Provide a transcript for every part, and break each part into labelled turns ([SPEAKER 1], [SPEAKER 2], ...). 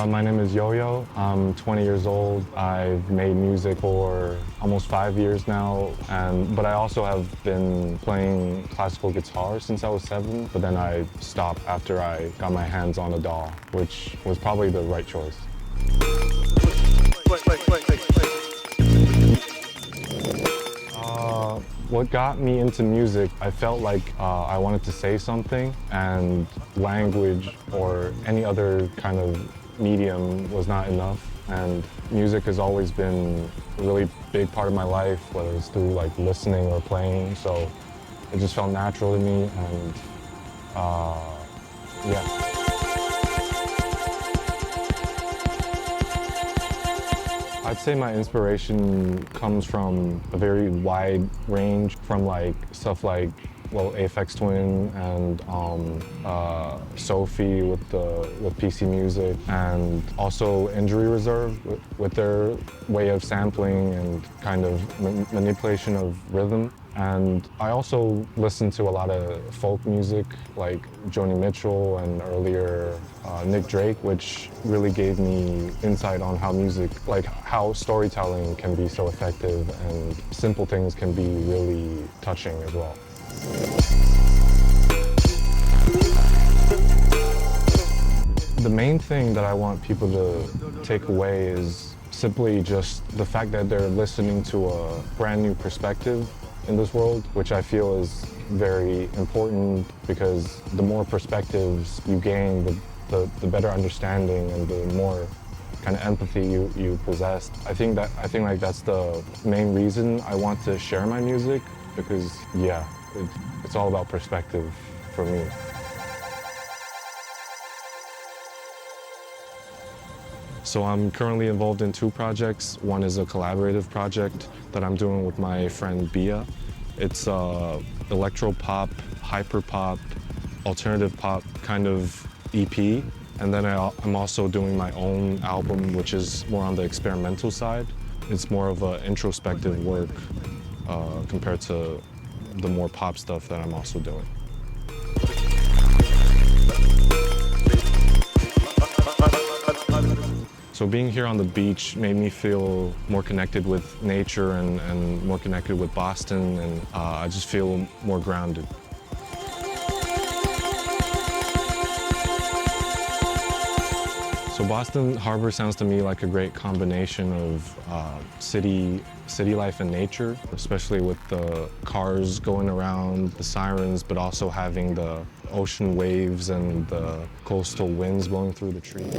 [SPEAKER 1] My name is Yoyo. I'm 20 years old. I've made music for almost 5 years now, but I also have been playing classical guitar since I was 7, but then I stopped after I got my hands on a DAW, which was probably the right choice. What got me into music, I felt like I wanted to say something, and language or any other kind of medium was not enough. And music has always been a really big part of my life, whether it's through like listening or playing. So it just felt natural to me, and yeah. I'd say my inspiration comes from a very wide range, from like stuff like, well, Aphex Twin and Sophie with PC Music, and also Injury Reserve with their way of sampling and kind of manipulation of rhythm. And I also listen to a lot of folk music like Joni Mitchell and earlier Nick Drake, which really gave me insight on how music, like how storytelling can be so effective and simple things can be really touching as well. The main thing that I want people to take away is simply just the fact that they're listening to a brand new perspective in this world, which I feel is very important, because the more perspectives you gain, the better understanding and the more kind of empathy you possess. I think like that's the main reason I want to share my music, because yeah, it's all about perspective for me. So I'm currently involved in 2 projects. One is a collaborative project that I'm doing with my friend Bia. It's electro pop, hyper pop, alternative pop kind of EP. And then I'm also doing my own album, which is more on the experimental side. It's more of an introspective work compared to the more pop stuff that I'm also doing. So being here on the beach made me feel more connected with nature and more connected with Boston, and I just feel more grounded. So Boston Harbor sounds to me like a great combination of city life and nature, especially with the cars going around, the sirens, but also having the ocean waves and the coastal winds blowing through the trees.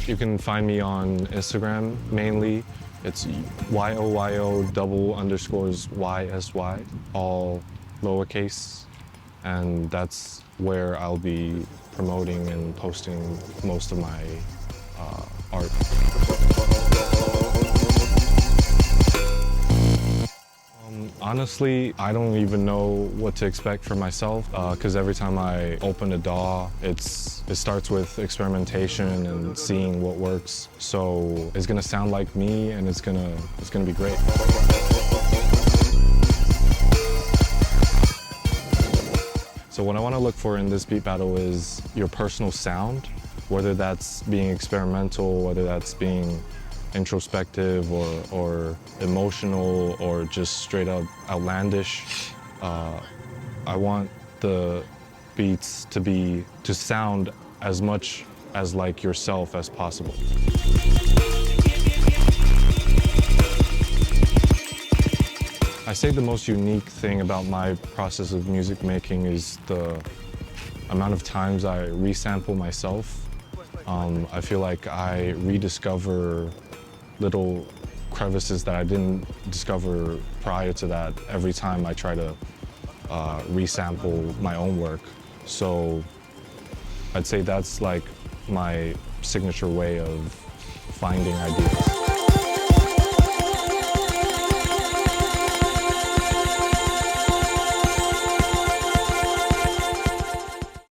[SPEAKER 1] You can find me on Instagram mainly. It's YOYO__YSY, all lowercase. And that's where I'll be promoting and posting most of my art. Honestly, I don't even know what to expect for myself, because every time I open a DAW, it starts with experimentation and seeing what works. So it's gonna sound like me, and it's gonna be great. So what I want to look for in this beat battle is your personal sound, whether that's being experimental, whether that's being introspective or emotional or just straight up outlandish. I want the beats to sound as much as like yourself as possible. I say the most unique thing about my process of music making is the amount of times I resample myself. I feel like I rediscover little crevices that I didn't discover prior to that every time I try to resample my own work. So I'd say that's like my signature way of finding ideas.